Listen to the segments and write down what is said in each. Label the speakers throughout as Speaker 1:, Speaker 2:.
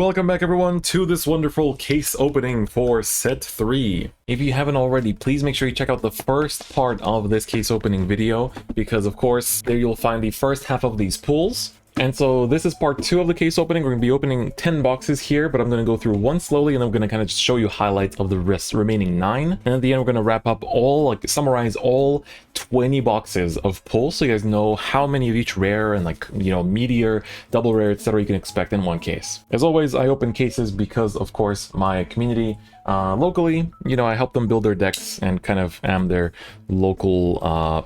Speaker 1: Welcome back everyone to this wonderful case opening for set 3. If you haven't already, please make sure you check out the first part of this case opening video, because of course there you'll find the first half of these pulls. And so this is part 2 of the case opening. We're going to be opening 10 boxes here, but I'm going to go through one slowly and I'm going to kind of just show you highlights of the remaining 9. And at the end we're going to wrap up summarize all 20 boxes of pulls so you guys know how many of each rare and meteor, double rare, etc. you can expect in one case. As always, I open cases because of course my community locally, I help them build their decks and kind of am their local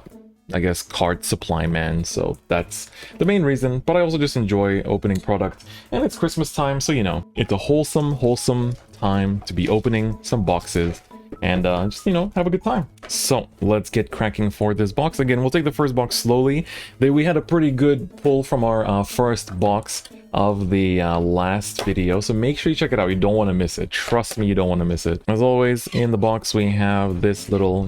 Speaker 1: I guess card supply man, so that's the main reason. But I also just enjoy opening product, and it's Christmas time, so it's a wholesome time to be opening some boxes and just have a good time. So let's get cracking for this box. Again, we'll take the first box slowly. We had a pretty good pull from our first box of the last video, so make sure you check it out. You don't want to miss it. Trust me, you don't want to miss it. As always, in the box we have this little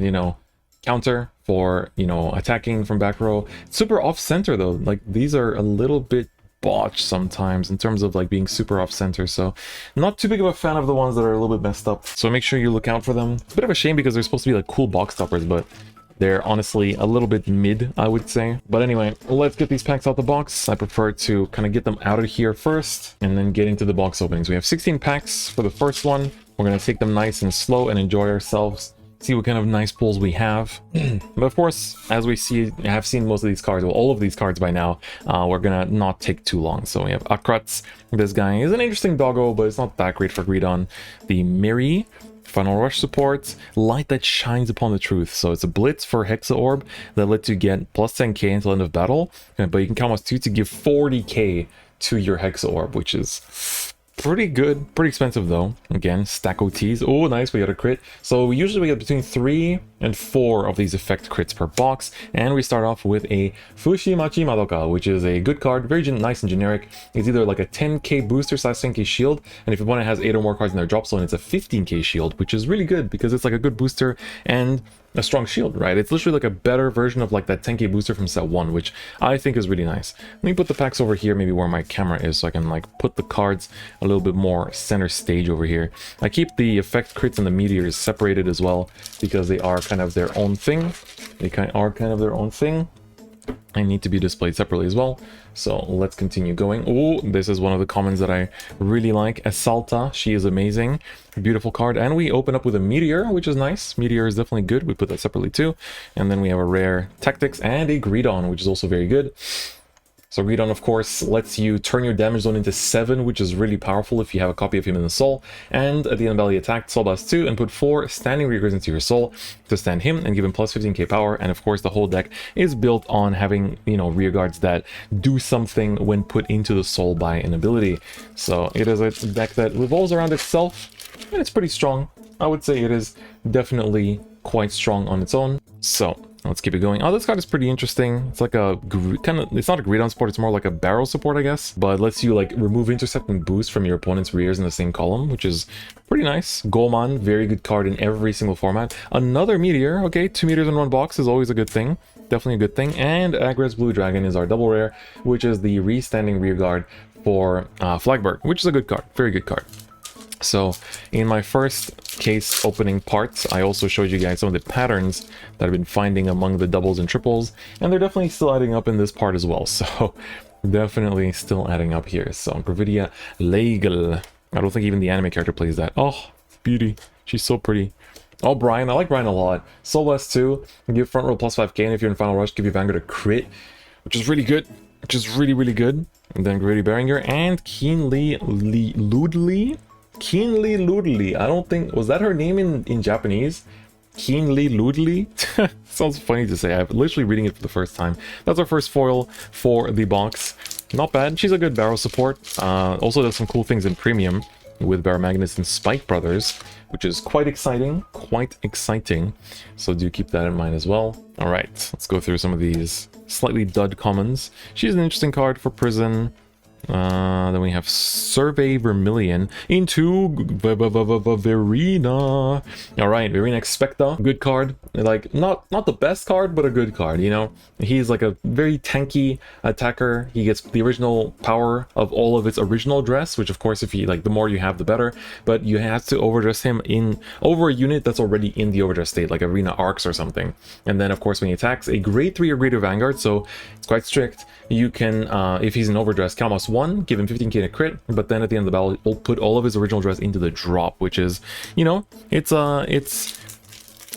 Speaker 1: counter for attacking from back row. Super off center though, these are a little bit botched sometimes in terms of being super off center, so not too big of a fan of the ones that are a little bit messed up, so make sure you look out for them. It's a bit of a shame because they're supposed to be cool box toppers, but they're honestly a little bit mid, I would say. But anyway, let's get these packs out the box. I prefer to kind of get them out of here first and then get into the box openings. We have 16 packs for the first one. We're going to take them nice and slow and enjoy ourselves. See what kind of nice pulls we have. But of course, as we have seen most of these cards, well, all of these cards by now, we're gonna not take too long. So we have Akratz. This guy is an interesting doggo, but it's not that great for greed on. The Miri, Final Rush support, Light that shines upon the truth. So it's a blitz for Hexa Orb that lets you get plus 10k until end of battle, but you can count as 2 to give 40k to your Hexa Orb, which is pretty good, pretty expensive though. Again, stack OTs. Oh, nice, we got a crit. So usually we get between 3 and 4 of these effect crits per box, and we start off with a Fushimachi Madoka, which is a good card, very nice and generic. It's either like a 10k booster / 10k shield, and if your opponent has 8 or more cards in their drop zone, it's a 15k shield, which is really good because it's like a good booster and a strong shield, right? It's literally like a better version of that 10k booster from set 1, which I think is really nice. Let me put the packs over here, maybe where my camera is, so I can put the cards a little bit more center stage over here. I keep the effect crits and the meteors separated as well because they are kind of their own thing. They need to be displayed separately as well. So let's continue going. Oh, this is one of the commons that I really like. Assalta, she is amazing. Beautiful card. And we open up with a Meteor, which is nice. Meteor is definitely good. We put that separately too. And then we have a rare Tactics and a Greedon, which is also very good. So Greedon, of course, lets you turn your damage zone into 7, which is really powerful if you have a copy of him in the soul. And at the end of battle, he attacked Soul Blast 2 and put 4 standing rearguards into your soul to stand him and give him plus 15k power. And of course, the whole deck is built on having, rearguards that do something when put into the soul by an ability. So it is a deck that revolves around itself, and it's pretty strong. I would say it is definitely quite strong on its own. So let's keep it going. Oh, this card is pretty interesting. It's like a it's not a Greedon support, it's more like a barrel support, I guess. But it lets you remove intercept and boost from your opponent's rears in the same column, which is pretty nice. Golman, very good card in every single format. Another Meteor, okay, 2 Meteors in one box is always a good thing. Definitely a good thing. And Agres Blue Dragon is our double rare, which is the re-standing rearguard for Flagbird, which is a good card, very good card. So in my first case opening parts, I also showed you guys some of the patterns that I've been finding among the doubles and triples, and they're definitely still adding up in this part as well. So definitely still adding up here. So Gravidia Legal, I don't think even the anime character plays that. Oh, beauty, she's so pretty. Oh, Brian, I like Brian a lot. Soul Blast 2, give front row plus 5k, and if you're in Final Rush, give your Vanguard a crit, which is really good, which is really good. And then Grady Beringer and Keenly Ludley. Keenly Ludley. I don't think, was that her name in Japanese? Keenly Ludley? Sounds funny to say. I'm literally reading it for the first time. That's our first foil for the box. Not bad. She's a good barrel support. Also does some cool things in premium with Barrow Magnus and Spike Brothers, which is quite exciting. So do keep that in mind as well. All right, let's go through some of these slightly dud commons. She's an interesting card for Prison. Then we have Survey Vermilion into Verena. Alright, Verena Expecta. Good card. Like, not the best card, but a good card, you know? He's like a very tanky attacker. He gets the original power of all of its original dress, which of course, if you like, the more you have, the better. But you have to overdress him over a unit that's already in the overdress state, like Arena Arcs or something. And then, of course, when he attacks, a grade 3 or greater Vanguard, so it's quite strict. You can, if he's in overdress, count +1, give him 15k to crit, but then at the end of the battle, we'll put all of his original dress into the drop, which is, you know, it's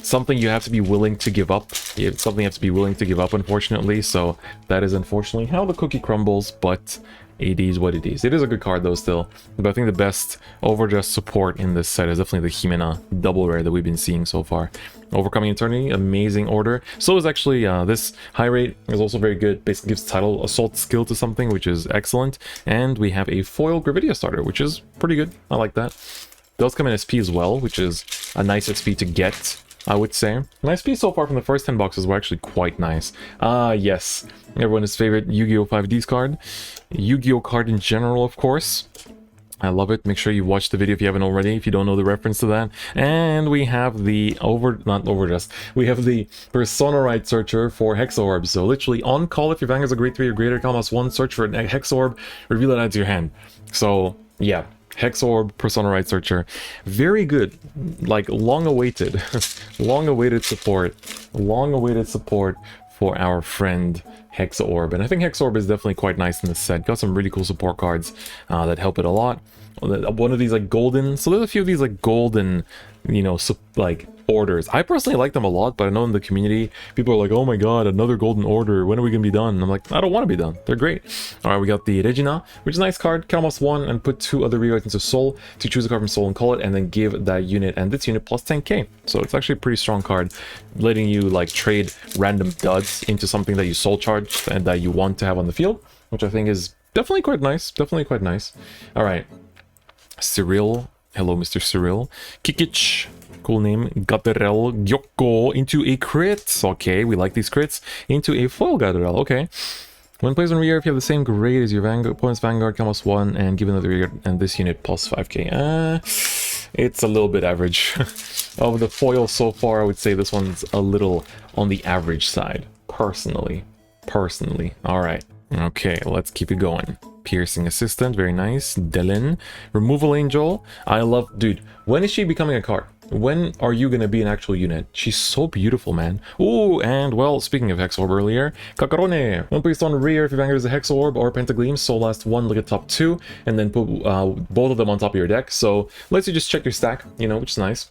Speaker 1: something you have to be willing to give up. It's something you have to be willing to give up, unfortunately. So that is unfortunately how the cookie crumbles, but it is what it is. It is a good card though still, but I think the best overdress support in this set is definitely the Jimena double rare that we've been seeing so far. Overcoming Eternity, amazing order. So is actually this high rate is also very good. Basically gives title assault skill to something, which is excellent. And we have a foil Gravidia starter, which is pretty good. I like that. Does come in SP as well, which is a nice SP to get, I would say. My SP so far from the first 10 boxes were actually quite nice. Yes, everyone's favorite Yu-Gi-Oh! 5Ds card. Yu-Gi-Oh! Card in general, of course. I love it. Make sure you watch the video if you haven't already, if you don't know the reference to that. And we have the we have the Persona Right Searcher for Hex Orb. So literally on call, if your Vanguard's a grade 3 or greater, count +1, search for a Hex Orb, reveal it, add to your hand. So yeah, Hex Orb, Persona Right Searcher, very good, like long awaited long awaited support for our friend Hex Orb. And I think Hex Orb is definitely quite nice in this set. Got some really cool support cards that help it a lot. One of these like golden, so there's a few of these like golden, you know, like orders. I personally like them a lot, but I know in the community people are like, oh my god, another golden order, when are we gonna be done? And I'm like, I don't want to be done. They're great. All right, we got the Regina, which is a nice card. Count +1 and put 2 other rewards into Soul to choose a card from Soul and call it, and then give that unit and this unit +10k. So it's actually a pretty strong card, letting you like trade random duds into something that you soul charge and that you want to have on the field, which I think is definitely quite nice. Definitely quite nice. All right, Cyril. Hello, Mr. Cyril. Kikich. Cool name. Gatterel Gyokko into a crit. Okay, we like these crits. Into a foil Gatterel. Okay. When placed on rear, if you have the same grade as your opponent's Vanguard, count +1 and give another rear and this unit +5k. It's a little bit average. Of the foil so far, I would say this one's a little on the average side. Personally. All right. Okay, let's keep it going. Piercing Assistant, very nice. Delen. Removal Angel. I love... Dude, when is she becoming a card? When are you going to be an actual unit? She's so beautiful, man. Ooh, and well, speaking of Hex Orb earlier, Kakarone. When placed on rear, if your Vanguard is a Hex Orb or Pentagleam, soul last 1, look at top 2, and then put both of them on top of your deck. So let's you just check your stack, you know, which is nice.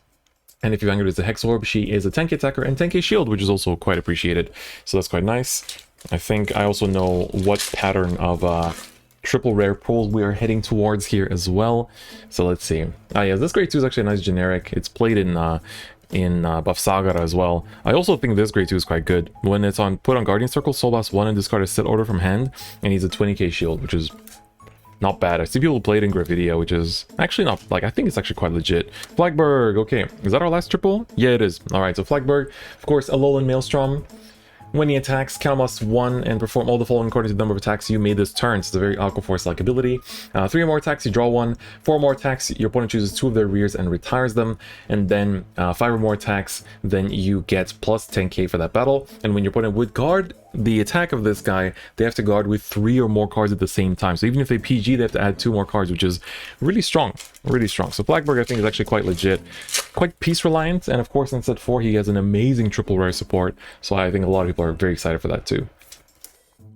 Speaker 1: And if your Vanguard is a Hex Orb, she is a 10k attacker and 10k shield, which is also quite appreciated. So that's quite nice. I think I also know what pattern of triple rare pulls we are heading towards here as well. So let's see. Yeah, this grade 2 is actually a nice generic. It's played in Buff Saga as well. I also think this grade 2 is quite good. When it's put on Guardian Circle, soul blast 1 and discard a set order from hand, and he's a 20k shield, which is not bad. I see people play it in Gravidia, which is actually not, like, I think it's actually quite legit. Flagberg, okay. Is that our last triple? Yeah, it is. Alright, so Flagberg, of course, Alolan Maelstrom. When he attacks, count +1 and perform all the following according to the number of attacks you made this turn. So it's a very Aqua Force-like ability. 3 or more attacks, you draw 1. 4 or more attacks, your opponent chooses 2 of their rears and retires them. And then 5 or more attacks, then you get +10k for that battle. And when your opponent would guard the attack of this guy, they have to guard with 3 or more cards at the same time. So even if they PG, they have to add 2 more cards, which is really strong. Really strong. So Flagberg, I think, is actually quite legit. Quite piece reliant. And of course, in set 4, he has an amazing triple rare support. So I think a lot of people are very excited for that too.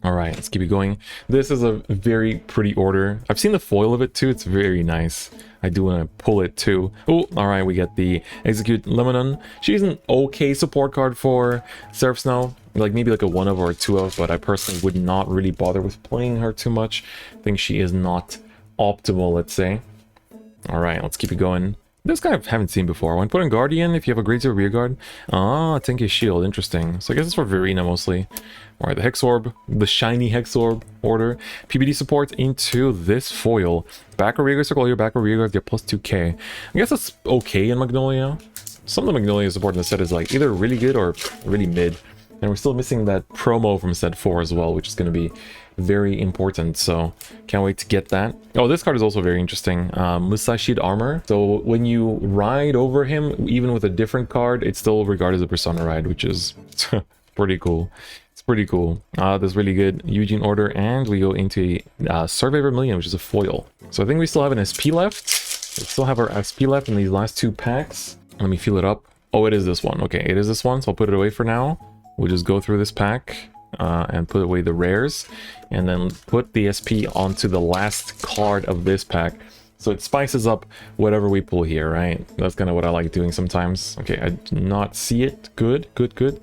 Speaker 1: Alright, let's keep it going. This is a very pretty order. I've seen the foil of it too. It's very nice. I do want to pull it too. Oh, alright, we get the Execute Lemonon. She's an okay support card for Seraph Snow. Like maybe like a 1 of or a 2 of, but I personally would not really bother with playing her too much. I think she is not optimal, let's say. Alright, let's keep it going. This guy I haven't seen before. When put on Guardian, if you have a grade 0 rear guard. 10k shield, interesting. So I guess it's for Verena mostly. Alright, the Hex Orb, the shiny Hex Orb order. PBD support into this foil. Back or rear guard circle, your back or rear guard get +2k. I guess that's okay in Magnolia. Some of the Magnolia support in the set is like either really good or really mid. And we're still missing that promo from set 4 as well, which is going to be very important. So can't wait to get that. Oh, this card is also very interesting. Musashi'd Armor. So when you ride over him, even with a different card, it's still regarded as a Persona ride, which is pretty cool. It's pretty cool. That's really good. Eugene Order, and we go into a Survey Vermilion, which is a foil. So I think we still have an SP left. We still have our SP left in these last 2 packs. Let me feel it up. Oh, it is this one. Okay, it is this one, so I'll put it away for now. We'll just go through this pack and put away the rares, and then put the SP onto the last card of this pack. So it spices up whatever we pull here, right? That's kind of what I like doing sometimes. Okay, I do not see it. Good, good, good.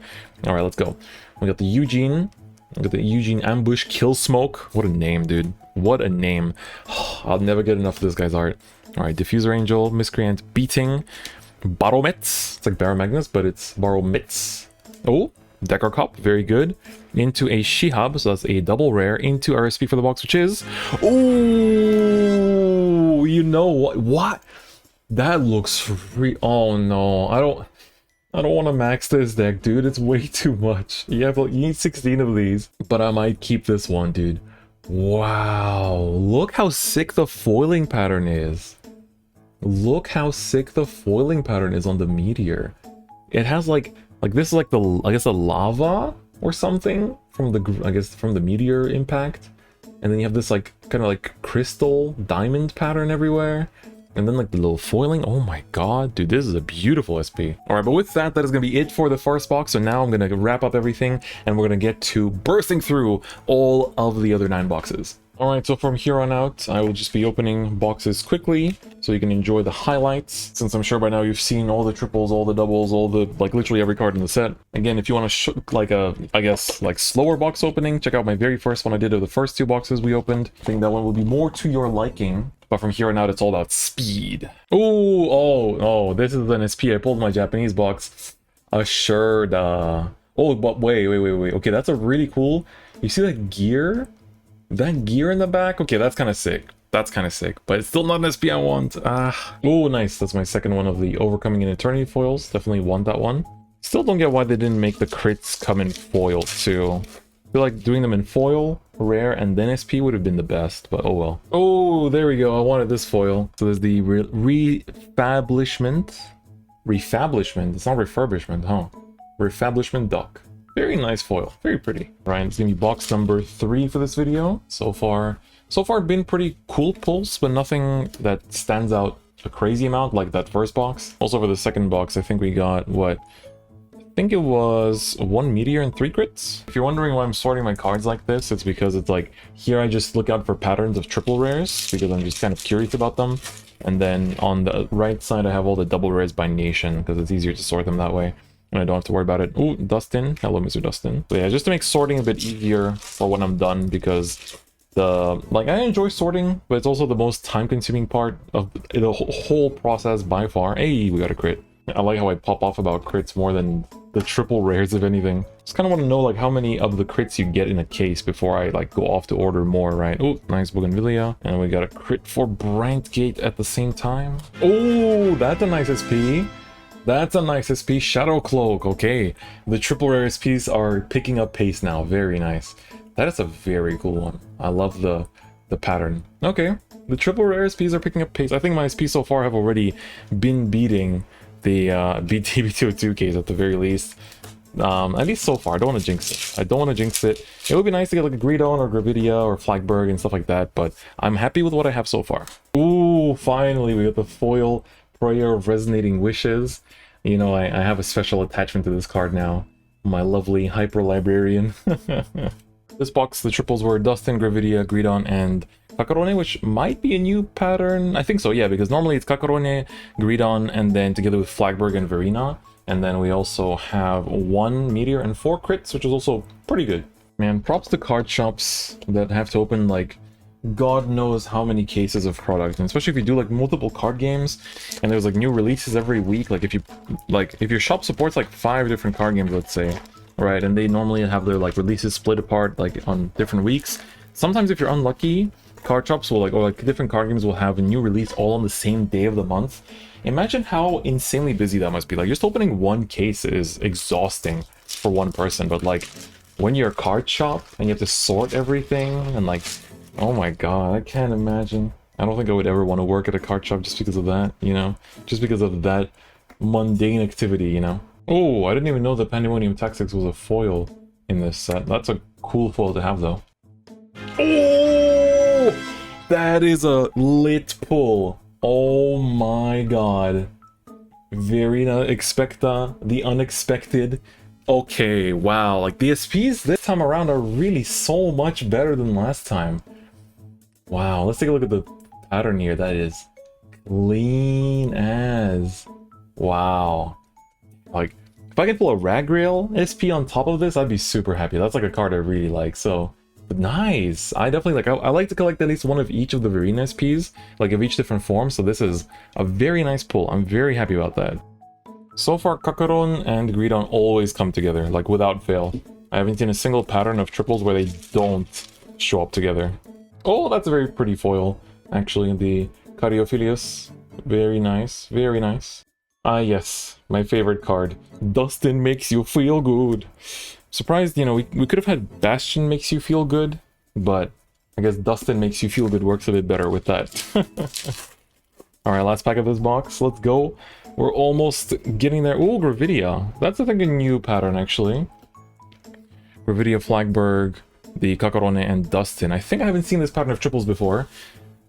Speaker 1: All right, let's go. We got the Eugene. We got the Eugene Ambush Kill Smoke. What a name, dude. What a name. I'll never get enough of this guy's art. All right, Diffuser Angel, Miscreant Beating, Barometz. It's like Baromagnus, but it's Barometz. Oh, Decker Cup, very good. Into a Shihab, so that's a double rare. Into our SP for the box, which is... Oh, you know what? What? That looks free. Oh no, I don't want to max this deck, dude. It's way too much. You need 16 of these, but I might keep this one, dude. Wow, look how sick the foiling pattern is. Look how sick the foiling pattern is on the Meteor. It has like this is like the, I guess, the lava or something from the, I guess, from the Meteor impact. And then you have this like kind of like crystal diamond pattern everywhere. And then like the little foiling. Oh my god, dude, this is a beautiful SP. All right, but with that, that is going to be it for the first box. So now I'm going to wrap up everything and we're going to get to bursting through all of the other 9 boxes. All right, so from here on out, I will just be opening boxes quickly so you can enjoy the highlights, since I'm sure by now you've seen all the triples, all the doubles, all the, like, literally every card in the set. Again, if you want to like a, I guess, like slower box opening, check out my very first one I did of the first 2 boxes we opened. I think that one will be more to your liking. But from here on out, it's all about speed. Oh, this is an SP. I pulled my Japanese box. Assured. Oh, but wait. Okay, that's a really cool... You see that gear? That gear in the back? Okay, that's kind of sick. That's kind of sick. But it's still not an SP I want. Oh, nice. That's my second one of the Overcoming in Eternity foils. Definitely want that one. Still don't get why they didn't make the crits come in foil, too. I feel like doing them in foil, rare, and then SP would have been the best, but oh well. Oh, there we go. I wanted this foil. So there's the refablishment. Refablishment. It's not refurbishment, huh? Refablishment duck. Very nice foil. Very pretty. Right, it's gonna be box number 3 for this video. So far been pretty cool pulls, but nothing that stands out a crazy amount like that first box. Also for the second box, I think we got what? I think it was 1 Meteor and 3 crits. If you're wondering why I'm sorting my cards like this, it's because it's like, here I just look out for patterns of triple rares, because I'm just kind of curious about them. And then on the right side, I have all the double rares by nation, because it's easier to sort them that way. And I don't have to worry about it. Ooh, Dustin. Hello, Mr. Dustin. So yeah, just to make sorting a bit easier for when I'm done, because I enjoy sorting, but it's also the most time-consuming part of the whole process by far. Hey, we got a crit. I like how I pop off about crits more than the triple rares, if anything. Just kind of want to know like how many of the crits you get in a case before I like go off to order more, right? Oh, nice Bougainvillea. And we got a crit for Brightgate at the same time. Oh, that's a nice SP. That's a nice SP. Shadow Cloak. Okay, the triple rare SPs are picking up pace now. Very nice. That is a very cool one. I love the pattern. Okay, the triple rare SPs are picking up pace. I think my SPs so far have already been beating the D-BT03 case at the very least. At least so far. I don't want to jinx it. I don't want to jinx it. It would be nice to get like a Greedon or Gravidia or Flagberg and stuff like that, but I'm happy with what I have so far. Ooh, finally we got the foil Prayer of Resonating Wishes. You know, I have a special attachment to this card now. My lovely Hyper Librarian. This box, the triples were Dustin, Gravidia, Greedon, and Kakarone, which might be a new pattern. I think so, yeah, because normally it's Kakarone, Greedon, and then together with Flagberg and Verina. And then we also have 1 Meteor and 4 crits, which is also pretty good. Man, props to card shops that have to open like God knows how many cases of product, and especially if you do like multiple card games and there's like new releases every week. Like if your shop supports like 5 different card games, let's say, right, and they normally have their like releases split apart like on different weeks. Sometimes if you're unlucky, card shops will like different card games will have a new release all on the same day of the month. Imagine how insanely busy that must be. Like just opening 1 case is exhausting. for one person, but like when you're a card shop and you have to sort everything and like, oh my god, I can't imagine. I don't think I would ever want to work at a card shop just because of that, you know? Just because of that mundane activity, you know? Oh, I didn't even know that Pandemonium Tactics was a foil in this set. That's a cool foil to have, though. Oh! That is a lit pull. Oh my god. Very expecta, the unexpected. Okay, wow. Like, the SPs this time around are really so much better than last time. Wow, let's take a look at the pattern here. That is clean as. Wow. Like, if I can pull a Ragrail SP on top of this, I'd be super happy. That's like a card I really like, so nice. I definitely like, I like to collect at least one of each of the Verena SPs, like of each different form, so this is a very nice pull. I'm very happy about that. So far, Kakaron and Greedon always come together, like without fail. I haven't seen a single pattern of triples where they don't show up together. Oh, that's a very pretty foil, actually, the Cariophilius. Very nice, very nice. Ah, yes, my favorite card. Dustin makes you feel good. Surprised, you know, we could have had Bastion makes you feel good, but I guess Dustin makes you feel good works a bit better with that. Alright, last pack of this box. Let's go. We're almost getting there. Ooh, Gravidia. That's, I think, a new pattern, actually. Gravidia, Flagberg, the Kakarone, and Dustin. I think I haven't seen this pattern of triples before.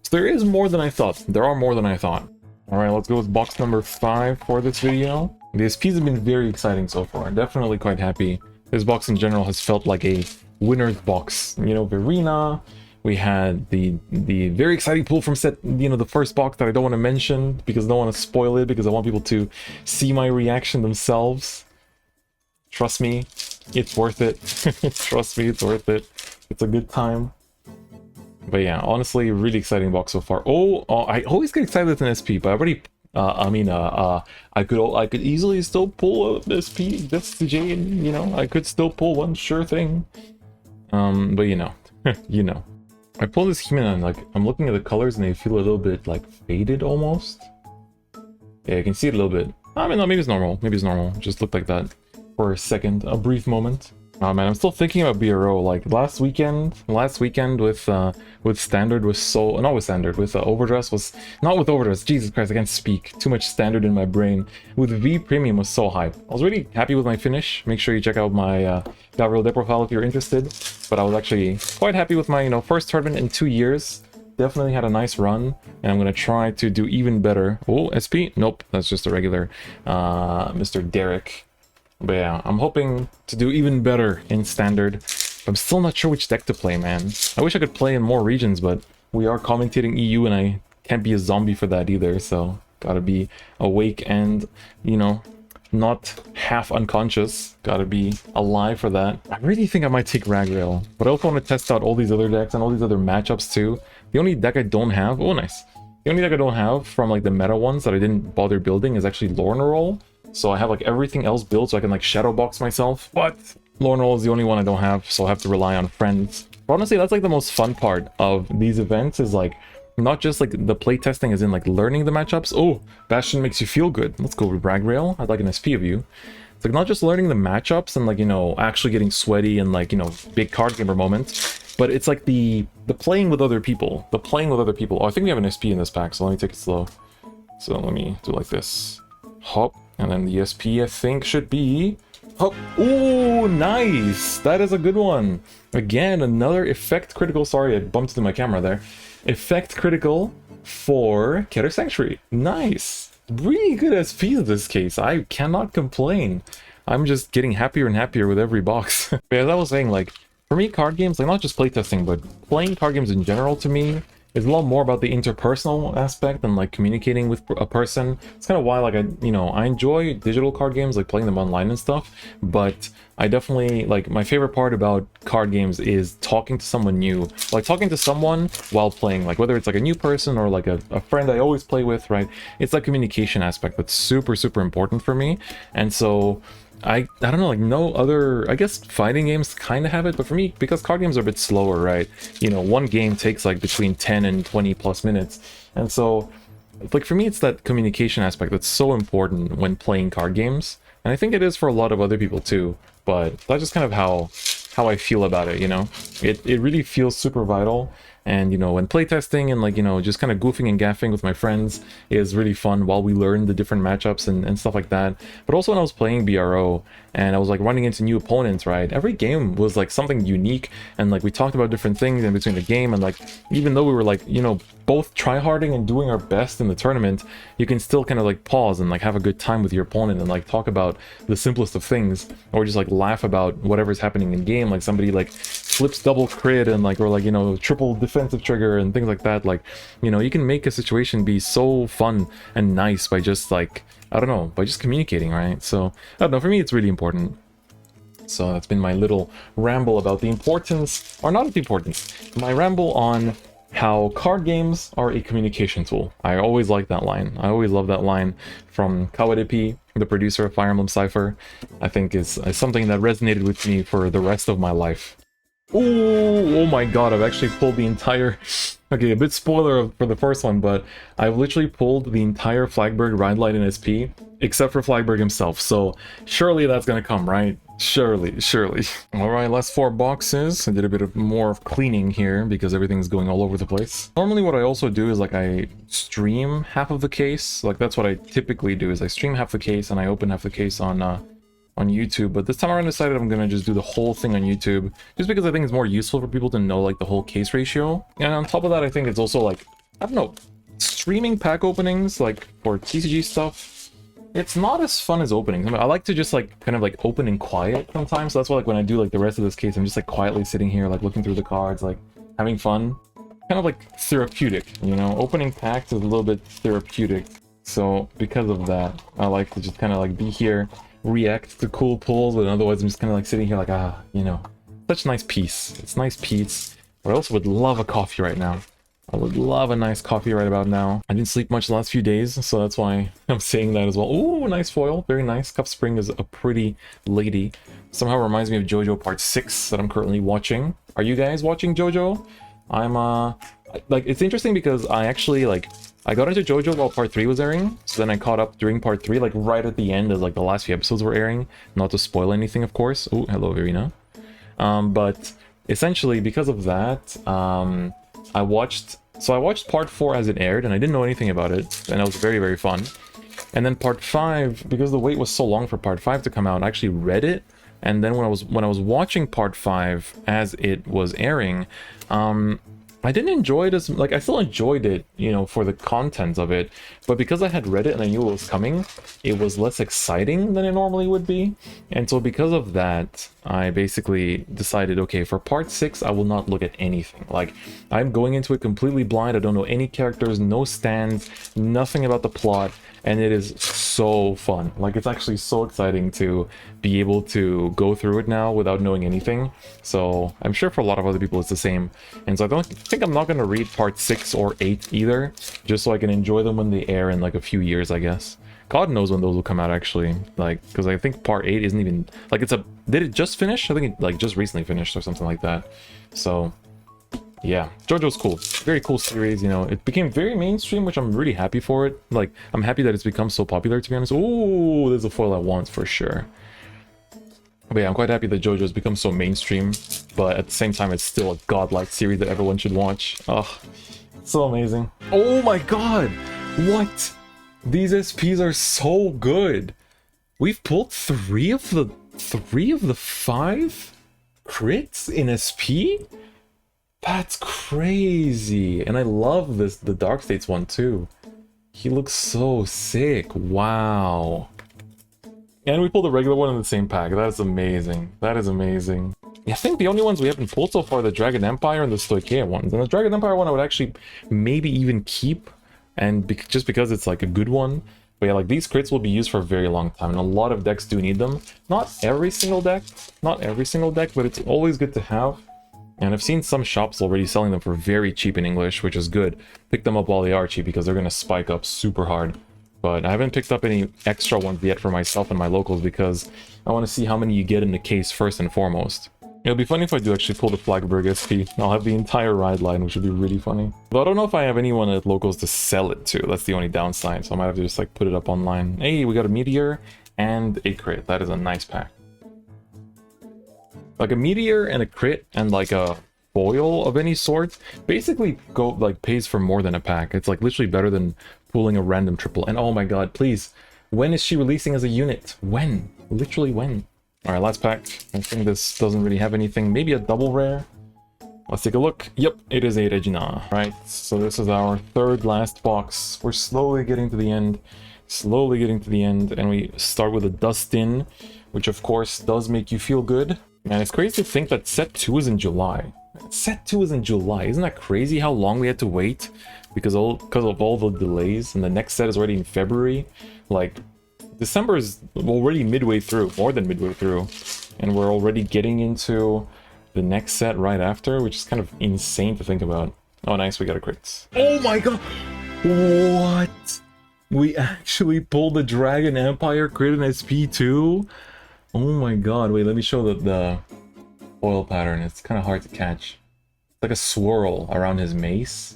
Speaker 1: So there is more than I thought. There are more than I thought. Alright, let's go with box number 5 for this video. The SPs have been very exciting so far. Definitely quite happy. This box in general has felt like a winner's box. You know, Verena, we had the very exciting pull from set, you know, the first box that I don't want to mention because I don't want to spoil it, because I want people to see my reaction themselves. Trust me, it's worth it. Trust me, it's worth it. It's a good time. But yeah, honestly, really exciting box so far. Oh, I always get excited with an SP, but I already... I could easily still pull a SP. That's the J, and you know, I could still pull one, sure thing. But you know, you know. I pulled this human and like, I'm looking at the colors and they feel a little bit like faded almost. Yeah, you can see it a little bit. I mean, no, maybe it's normal. Maybe it's normal. It just looked like that for a second, a brief moment. Oh man, I'm still thinking about BRO. Like last weekend with Standard was so, not with Standard, with Overdress was, not with Overdress, Jesus Christ, I can't speak. Too much Standard in my brain. With V Premium was so hype. I was really happy with my finish. Make sure you check out my Gabriel De profile if you're interested. But I was actually quite happy with my, you know, first tournament in 2 years. Definitely had a nice run, and I'm gonna try to do even better. Oh, SP? Nope, that's just a regular Mr. Derek. But yeah, I'm hoping to do even better in Standard. I'm still not sure which deck to play, man. I wish I could play in more regions, but we are commentating EU and I can't be a zombie for that either, so gotta be awake and, you know, not half unconscious. Gotta be alive for that. I really think I might take Ragrail, but I also want to test out all these other decks and all these other matchups too. The only deck I don't have... Oh, nice. The only deck I don't have from like the meta ones that I didn't bother building is actually Lorna Roll. So I have like everything else built so I can like shadow box myself. But Lorna Roll is the only one I don't have, so I have to rely on friends. But honestly, that's like the most fun part of these events, is like not just like the playtesting as in like learning the matchups. Oh, Bastion makes you feel good. Let's go with Ragrail. I'd like an SP of you. It's like not just learning the matchups and like, you know, actually getting sweaty and like, you know, big card gamer moments, but it's like the playing with other people. The playing with other people. Oh, I think we have an SP in this pack, so let me take it slow. So let me do like this. Hop. And then the SP, I think, should be... Oh, ooh, nice! That is a good one. Again, another effect critical. Sorry, I bumped into my camera there. Effect critical for Keter Sanctuary. Nice! Really good SPs in this case. I cannot complain. I'm just getting happier and happier with every box. As I was saying, like, for me, card games, like, not just playtesting, but playing card games in general, to me, is a lot more about the interpersonal aspect and like communicating with a person. It's kind of why, like, I enjoy digital card games, like playing them online and stuff, but I definitely, like, my favorite part about card games is talking to someone new, like talking to someone while playing, like whether it's like a new person or like a friend I always play with, right? It's that communication aspect that's super, super important for me. And so I don't know, like no other, I guess fighting games kind of have it, but for me, because card games are a bit slower, right? You know, one game takes like between 10 and 20 plus minutes. And so, like for me, it's that communication aspect that's so important when playing card games. And I think it is for a lot of other people too. but that's just kind of how I feel about it, you know? It really feels super vital. And, you know, when playtesting and, like, you know, just kind of goofing and gaffing with my friends is really fun while we learn the different matchups and stuff like that. But also when I was playing BRO and I was, like, running into new opponents, right? Every game was, like, something unique. And, like, we talked about different things in between the game. And, like, even though we were, like, you know, both tryharding and doing our best in the tournament, you can still kind of, like, pause and, like, have a good time with your opponent and, like, talk about the simplest of things. Or just, like, laugh about whatever's happening in game. Like, somebody, like, flips double crit and, like, or, like, you know, triple defensive trigger and things like that. Like, you know, you can make a situation be so fun and nice by just, like, I don't know, by just communicating, right? So I don't know, for me it's really important. So that's been my little ramble about the importance, or not the importance, my ramble on how card games are a communication tool. I always like that line. I always love that line from Kawadepi, the producer of Fire Emblem Cypher. I think is something that resonated with me for the rest of my life. Oh my god, I've actually pulled the entire... Okay, a bit spoiler for the first one, but I've literally pulled the entire Flagberg ride line in SP, except for Flagberg himself, so surely that's gonna come, right? Surely. Alright, last 4 boxes. I did a bit of more cleaning here because everything's going all over the place. Normally what I also do is, like, I stream half of the case. Like, that's what I typically do, is I stream half the case and I open half the case on YouTube, but this time around I decided I'm gonna just do the whole thing on YouTube, just because I think it's more useful for people to know, like, the whole case ratio. And on top of that, I think it's also, like, I don't know, streaming pack openings, like, for TCG stuff, it's not as fun as openings. I mean, I like to just, like, kind of, like, open in quiet sometimes, so that's why, like, when I do, like, the rest of this case, I'm just, like, quietly sitting here, like, looking through the cards, like, having fun. Kind of, like, therapeutic, you know? Opening packs is a little bit therapeutic, so because of that, I like to just kind of, like, be here, react to cool pulls, but otherwise I'm just kind of like sitting here like, you know, such nice peace. It's nice peace. But I also would love a coffee right now. I would love a nice coffee right about now. I didn't sleep much the last few days, so that's why I'm saying that as well. Ooh, nice foil. Very nice. Cup Spring is a pretty lady. Somehow reminds me of JoJo Part 6 that I'm currently watching. Are you guys watching JoJo? I'm, like, it's interesting because I actually, like, I got into JoJo while Part 3 was airing, so then I caught up during Part 3, like, right at the end as, like, the last few episodes were airing. Not to spoil anything, of course. Oh, hello, Verena. But essentially, because of that, I watched Part 4 as it aired, and I didn't know anything about it, and it was very, very fun. And then Part 5, because the wait was so long for Part 5 to come out, I actually read it, and then when I was watching Part 5 as it was airing, I didn't enjoy it as, like, I still enjoyed it, you know, for the content of it, but because I had read it and I knew it was coming, it was less exciting than it normally would be. And so because of that, I basically decided, okay, for Part 6, I will not look at anything. Like, I'm going into it completely blind. I don't know any characters, no stands, nothing about the plot, and it is so fun. Like, it's actually so exciting to be able to go through it now without knowing anything. So I'm sure for a lot of other people it's the same. And so I think I'm not going to read Part 6 or 8 either, just so I can enjoy them when they air in, like, a few years, I guess. God knows when those will come out, actually. Like, because I think Part 8 isn't even, like, did it just finish? I think it, like, just recently finished or something like that. So yeah, JoJo's cool. Very cool series, you know. It became very mainstream, which I'm really happy for it. Like, I'm happy that it's become so popular, to be honest. Ooh, there's a foil I want for sure. But yeah, I'm quite happy that JoJo's become so mainstream, but at the same time, it's still a godlike series that everyone should watch. Oh, so amazing. Oh my god! What? These SPs are so good! We've pulled 3 of the 5 crits in SP? That's crazy! And I love the Dark States one too. He looks so sick. Wow. And we pulled a regular one in the same pack. That is amazing. That is amazing. I think the only ones we haven't pulled so far are the Dragon Empire and the Stoicheia ones. And the Dragon Empire one I would actually maybe even keep, and just because it's like a good one. But yeah, like, these crits will be used for a very long time, and a lot of decks do need them. Not every single deck, but it's always good to have. And I've seen some shops already selling them for very cheap in English, which is good. Pick them up while they are cheap because they're going to spike up super hard. But I haven't picked up any extra ones yet for myself and my locals because I want to see how many you get in the case first and foremost. It'll be funny if I do actually pull the Flagberg SP. I'll have the entire ride line, which would be really funny. Though I don't know if I have anyone at locals to sell it to. That's the only downside, so I might have to just, like, put it up online. Hey, we got a Meteor and a crit. That is a nice pack. Like a meteor and a crit and like a foil of any sort basically go like pays for more than a pack. It's like literally better than pulling a random triple. And oh my god, please, when is she releasing as a unit? When? Literally when? All right, last pack. I think this doesn't really have anything. Maybe a double rare. Let's take a look. Yep, it is a Regina. Right, so this is our third last box. We're slowly getting to the end. Slowly getting to the end, and we start with a Dustin, which of course does make you feel good. Man, it's crazy to think that set 2 is in July. Set 2 is in July. Isn't that crazy how long we had to wait? Because of all the delays, and the next set is already in February. Like, December is already midway through, more than midway through. And we're already getting into the next set right after, which is kind of insane to think about. Oh, nice, we got a crit. Oh my god! What? We actually pulled the Dragon Empire crit in SP2? Oh my god, wait, let me show the foil pattern. It's kind of hard to catch. It's like a swirl around his mace.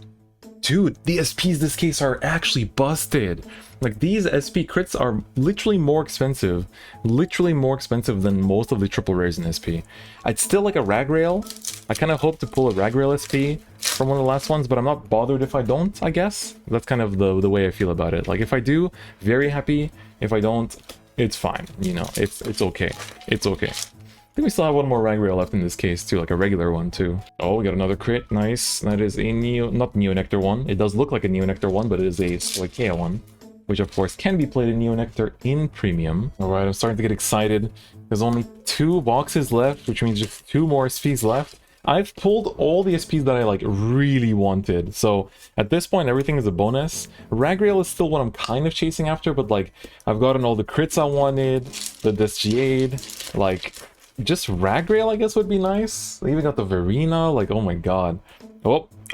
Speaker 1: Dude, the SPs this case are actually busted. Like, these SP crits are literally more expensive. Literally more expensive than most of the triple rares in SP. I'd still like a Ragrail. I kind of hope to pull a Ragrail SP from one of the last ones, but I'm not bothered if I don't, I guess. That's kind of the way I feel about it. Like, if I do, very happy. If I don't, it's fine. You know, it's okay. It's okay. I think we still have one more Ragrail left in this case too, like a regular one too. Oh, we got another crit. Nice. That is a not Neonectar one. It does look like a Neonectar one, but it is a Stoicheia one, which of course can be played in Neonectar in Premium. Alright, I'm starting to get excited. There's only 2 boxes left, which means just 2 more SPs left. I've pulled all the SPs that I like really wanted, so at this point everything is a bonus. Ragrail is still what I'm kind of chasing after, but like I've gotten all the crits I wanted, the Desjade, like just Ragrail I guess would be nice. I even got the Verena, like oh my god.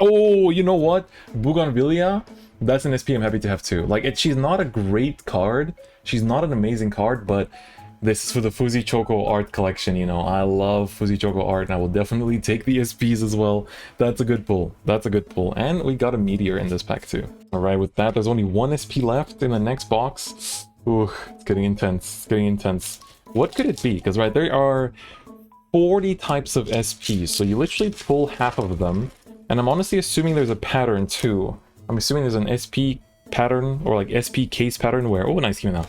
Speaker 1: Oh, you know what? Bougainvillea? That's an SP I'm happy to have too. Like, she's not a great card. She's not an amazing card, but this is for the Fuzzy Choco art collection, you know. I love Fuzzy Choco art, and I will definitely take the SPs as well. That's a good pull. That's a good pull. And we got a Meteor in this pack too. Alright, with that, there's only 1 SP left in the next box. Ooh, it's getting intense. It's getting intense. What could it be? Because, right, there are 40 types of SPs, so you literally pull half of them. And I'm honestly assuming there's a pattern too. I'm assuming there's an SP pattern, or like SP case pattern where, oh nice game now,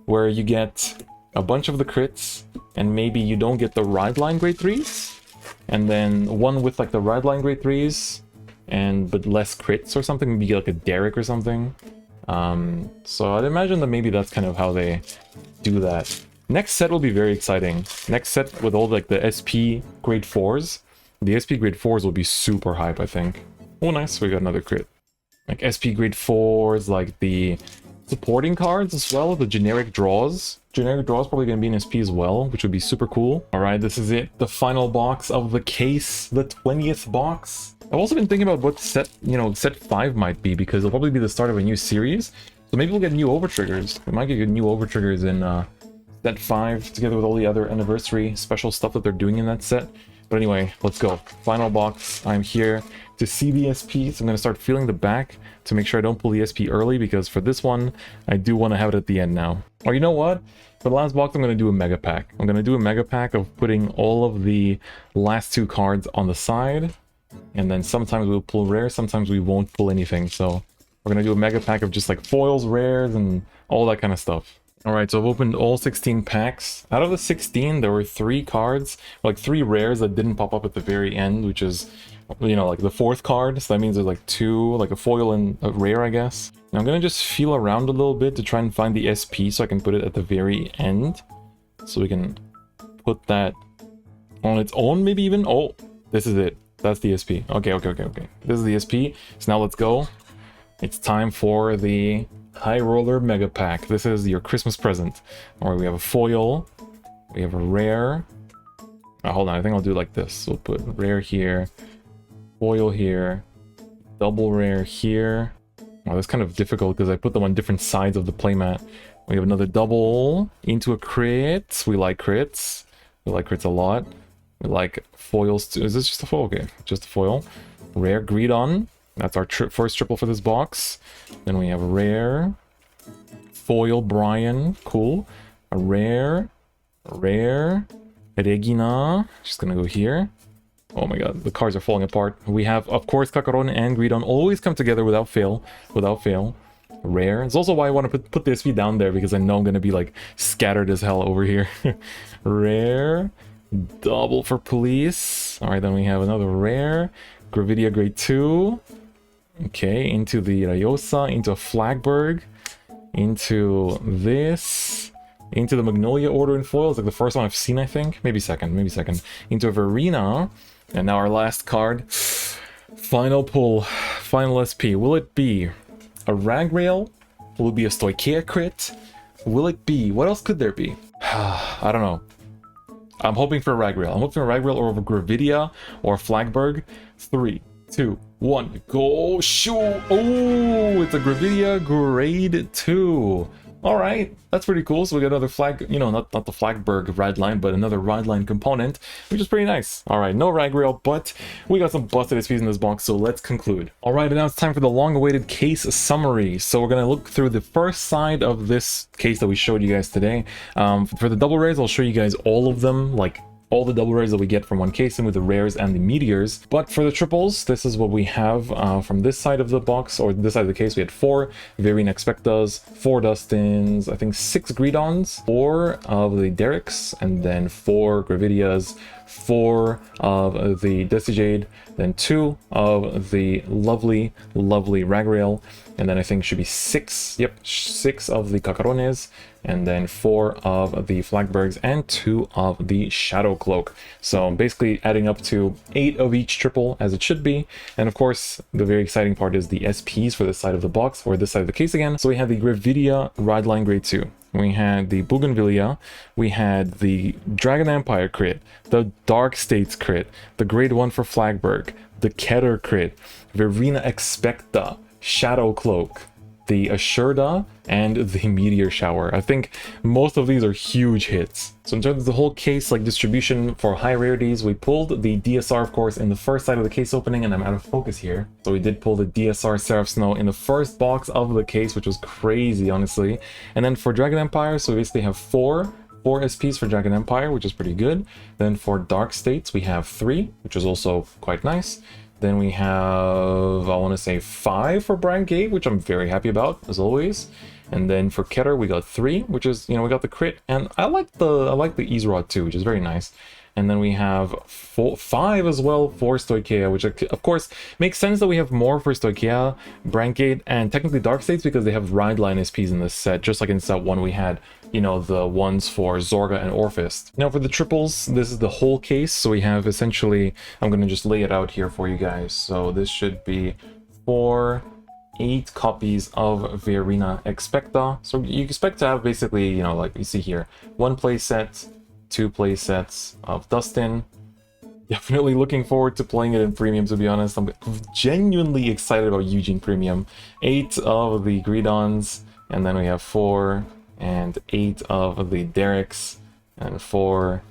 Speaker 1: where you get a bunch of the crits, and maybe you don't get the ride line grade 3s, and then one with like the ride line grade 3s, but less crits or something, maybe you get like a Derek or something. So I'd imagine that maybe that's kind of how they do that. Next set will be very exciting. Next set with all like the SP grade 4s. The SP grade 4s will be super hype, I think. Oh nice, we got another crit. Like SP grade 4s, like the supporting cards as well, the generic draws. Generic draws probably going to be in SP as well, which would be super cool. Alright, this is it. The final box of the case, the 20th box. I've also been thinking about what set, you know, set 5 might be, because it'll probably be the start of a new series. So maybe we'll get new overtriggers. We might get new overtriggers in set 5, together with all the other anniversary special stuff that they're doing in that set. But anyway, let's go. Final box. I'm here to see the SPs. I'm going to start feeling the back to make sure I don't pull the SP early, because for this one, I do want to have it at the end now. Or you know what? For the last box, I'm going to do a mega pack. I'm going to do a mega pack of putting all of the last 2 cards on the side. And then sometimes we'll pull rare, sometimes we won't pull anything. So we're going to do a mega pack of just like foils, rares, and all that kind of stuff. Alright, so I've opened all 16 packs. Out of the 16, there were 3 cards, like 3 rares that didn't pop up at the very end, which is, you know, like the 4th card. So that means there's like 2, like a foil and a rare, I guess. Now I'm gonna just feel around a little bit to try and find the SP so I can put it at the very end. So we can put that on its own, maybe even. Oh, this is it. That's the SP. Okay. This is the SP. So now let's go. It's time for the High Roller Mega Pack. This is your Christmas present. Alright, we have a foil. We have a rare. Oh, hold on, I think I'll do it like this. We'll put rare here, foil here, double rare here. Oh, that's kind of difficult because I put them on different sides of the playmat. We have another double into a crit. We like crits. We like crits a lot. We like foils too. Is this just a foil? Okay, just a foil. Rare Greedon. That's our first triple for this box. Then we have a rare. Foil Brian. Cool. A rare. Regina, just gonna go here. Oh my god, the cards are falling apart. We have, of course, Kakaron and Greedon always come together without fail. Rare. It's also why I want to put the SV down there, because I know I'm gonna be like scattered as hell over here. Rare. Double for police. Alright, then we have another rare. Gravidia grade 2. Okay, into the Rayosa, into a Flagberg, into this, into the Magnolia Order in foil. It's like the first one I've seen, I think. Maybe second. Into a Verena. And now our last card. Final pull. Final SP. Will it be a Ragrail? Will it be a Stoichea crit? Will it be... What else could there be? I don't know. I'm hoping for a Ragrail. I'm hoping for a Ragrail or a Gravidia or a Flagberg. 3, 2, 1, go! Shoot! Oh, it's a Gravidia grade 2. Alright, that's pretty cool. So we got another flag, you know, not the Flagberg ride line, but another ride line component, which is pretty nice. Alright, no Ragrail, but we got some busted SPs in this box, so let's conclude. Alright, and now it's time for the long-awaited case summary. So we're going to look through the first side of this case that we showed you guys today. For the double rares, I'll show you guys all of them, like all the double rares that we get from one case, and with the rares and the meteors. But for the triples, this is what we have from this side of the box, or this side of the case. We had 4 Verena Expectas, 4 Dustins, I think 6 Greedons, 4 of the Derricks, and then 4 Gravidias, 4 of the Decidueye, then 2 of the lovely Ragrail, and then I think should be 6, yep, 6 of the Kakarones, and then 4 of the Flagbergs, and 2 of the Shadow Cloak. So basically adding up to 8 of each triple, as it should be. And of course, the very exciting part is the SPs for this side of the box, or this side of the case again. So we had the Gravidia Rideline Grade 2. We had the Bougainvillea, we had the Dragon Empire crit, the Dark States crit, the Grade 1 for Flagberg, the Keter crit, Verena Expecta, Shadow Cloak, the Asherda, and the Meteor Shower. I think most of these are huge hits. So in terms of the whole case, like distribution for high rarities, we pulled the DSR, of course, in the first side of the case opening, and I'm out of focus here. So we did pull the DSR Seraph Snow in the first box of the case, which was crazy, honestly. And then for Dragon Empire, so we basically have 4 SPs for Dragon Empire, which is pretty good. Then for Dark States, we have 3, which is also quite nice. Then we have, I want to say 5 for Brand Gate, which I'm very happy about, as always. And then for Keter, we got 3, which is, you know, we got the crit, and I like the Ease Rod too, which is very nice. And then we have 5 as well for Stoichea, which of course makes sense that we have more for Stoichea, Brand Gate, and technically Dark States, because they have Ride Line SPs in this set, just like in set 1 we had, you know, the ones for Zorga and Orphist. Now for the triples, this is the whole case, so we have essentially, I'm going to just lay it out here for you guys. So this should be 8 copies of Verena Expecta. So you expect to have basically, you know, like you see here, 1 play set, 2 play sets of Dustin. Definitely looking forward to playing it in Premium, to be honest. I'm genuinely excited about Eugene Premium. 8 of the Greedons, and then we have 4 and 8 of the Derricks, and 4,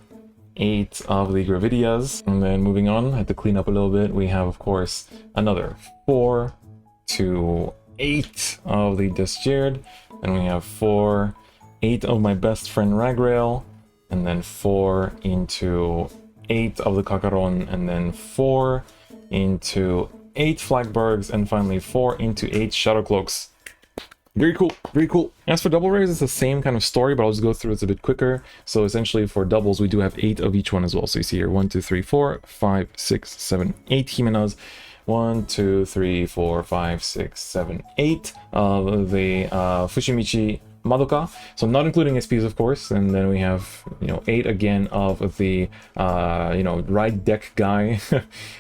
Speaker 1: 8 of the Gravidias. And then moving on, I had to clean up a little bit. We have, of course, another 4 to 8 of the Decidueye, and we have 4, 8 of my best friend Ragrail, and then 4 into 8 of the Kakaron, and then 4 into 8 Flagbergs, and finally 4 into 8 Shadow Cloaks. Very cool, very cool. As for double rares, it's the same kind of story, but I'll just go through it a bit quicker. So essentially for doubles, we do have 8 of each one as well. So you see here 1, 2, 3, 4, 5, 6, 7, 8 Himenas. 1, 2, 3, 4, 5, 6, 7, 8 of the Fushimichi Madoka, so not including SPs, of course. And then we have, you know, 8 again of the you know, ride deck guy.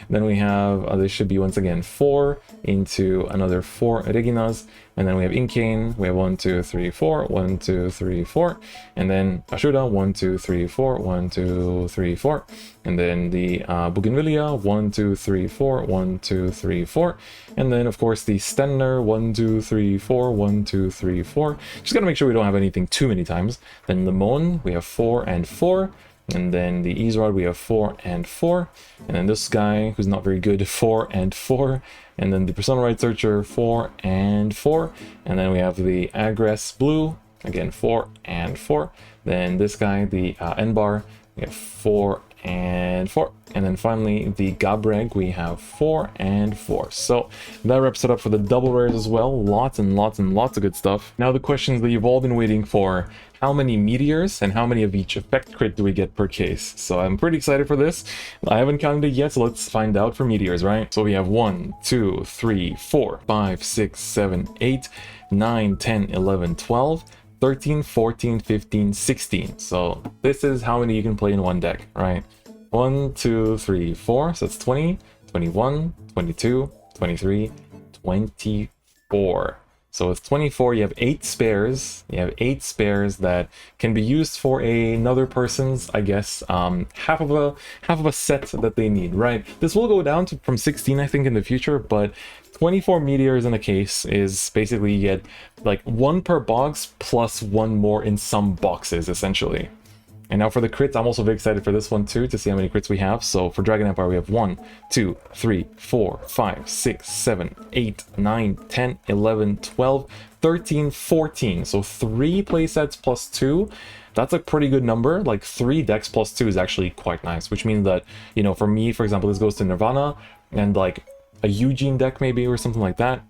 Speaker 1: Then we have this should be once again 4 into another 4 Reginas, and then we have Incane. We have 1, 2, 3, 4, 1, 2, 3, 4, and then Ashuda 1, 2, 3, 4, 1, 2, 3, 4, and then the Bougainvillea 1, 2, 3, 4, 1, 2, 3, 4, and then of course the Stenner 1, 2, 3, 4, 1, 2, 3, 4. Just gotta make sure we don't have anything too many times. Then Lemon, we have 4 and 4. And then the Ease-Rod, we have 4 and 4. And then this guy, who's not very good, 4 and 4. And then the Persona Ride Searcher, 4 and 4. And then we have the Agress Blue, again 4 and 4. Then this guy, the N-Bar, we have 4 and 4. And then finally, the Gabreg, we have 4 and 4. So that wraps it up for the double rares as well. Lots and lots and lots of good stuff. Now the questions that you've all been waiting for. How many meteors and how many of each effect crit do we get per case? So I'm pretty excited for this. I haven't counted it yet, so let's find out for meteors, right? So we have 1, 2, 3, 4, 5, 6, 7, 8, 9, 10, 11, 12, 13, 14, 15, 16. So this is how many you can play in one deck, right? 1, 2, 3, 4. So that's 20, 21, 22, 23, 24. So with 24, you have 8 spares. You have 8 spares that can be used for another person's, I guess, half of a set that they need, right? This will go down to from 16, I think, in the future, but 24 meteors in a case is basically you get like 1 per box plus 1 more in some boxes, essentially. And now for the crits, I'm also very excited for this one too, to see how many crits we have. So for Dragon Empire, we have 1, 2, 3, 4, 5, 6, 7, 8, 9, 10, 11, 12, 13, 14. So 3 playsets plus 2. That's a pretty good number. Like 3 decks plus 2 is actually quite nice, which means that, you know, for me, for example, this goes to Nirvana and like a Eugene deck maybe or something like that.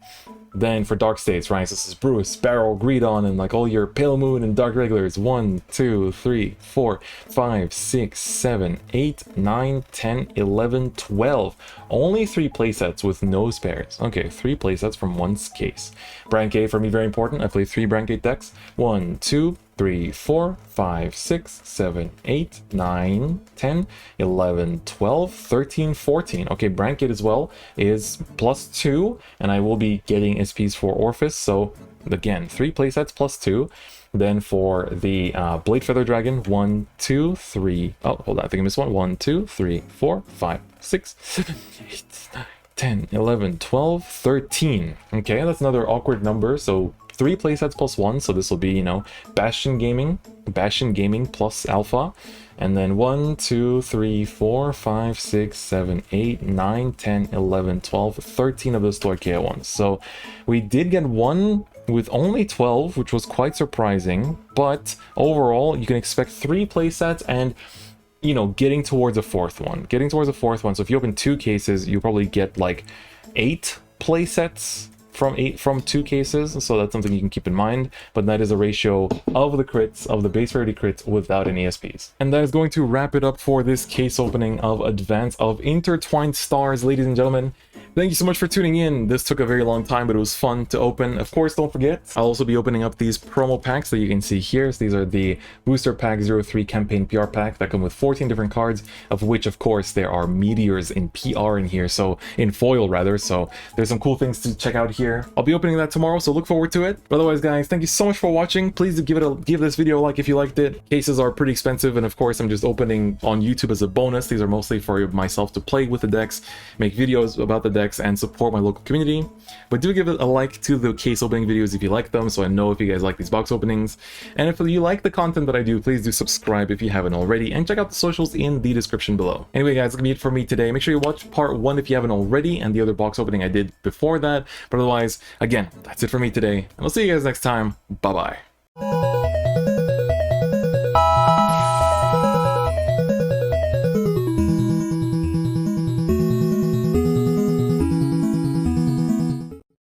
Speaker 1: Then for Dark States, right? So this is Bruce, Barrel, Greedon, and like all your Pale Moon and Dark Regulars. 1, 2, 3, 4, 5, 6, 7, 8, 9, 10, 11, 12. Only 3 playsets with no spares. Okay, 3 playsets from 1 case. Brancade for me, very important. I play 3 Brancade decks. 1, 2, 3, 4, 5, 6, 7, 8, 9, 10, 11, 12, 13, 14. Okay, Brancade as well is plus 2, and I will be getting SPs for Orphis. So again, 3 playsets plus 2. Then for the Blade Feather Dragon, 1, 2, 3. Oh, hold on, I think I missed one. 1, 2, 3, 4, 5, 6, 7, 8, 9, 10, 11, 12, 13. Okay, that's another awkward number. So 3 playsets plus 1, so this will be, you know, Bastion Gaming plus Alpha, and then 1, 2, 3, 4, 5, 6, 7, 8, 9, 10, 11, 12, 13 of those Torquea ones. So we did get one with only 12, which was quite surprising, but overall you can expect 3 playsets and, you know, getting towards a 4th one. So if you open 2 cases, you probably get like 8 playsets from 2 cases, so that's something you can keep in mind. But that is a ratio of the crits, of the base rarity crits without any SPs. And that is going to wrap it up for this case opening of Advance of Intertwined Stars, ladies and gentlemen. Thank you so much for tuning in. This took a very long time, but it was fun to open. Of course, don't forget, I'll also be opening up these promo packs that you can see here. So these are the Booster Pack 03 Campaign PR Pack that come with 14 different cards, of which, of course, there are meteors in PR in here, so in foil rather. So there's some cool things to check out here. I'll be opening that tomorrow, so look forward to it. But otherwise, guys, thank you so much for watching. Please give this video a like if you liked it. Cases are pretty expensive, and of course, I'm just opening on YouTube as a bonus. These are mostly for myself to play with the decks, make videos about the decks, and support my local community. But do give it a like to the case opening videos if you like them, so I know if you guys like these box openings. And if you like the content that I do, please do subscribe if you haven't already, and check out the socials in the description below. Anyway, guys, that's gonna be it for me today. Make sure you watch part 1 if you haven't already, and the other box opening I did before that. But otherwise, again, that's it for me today, and I'll see you guys next time. Bye bye.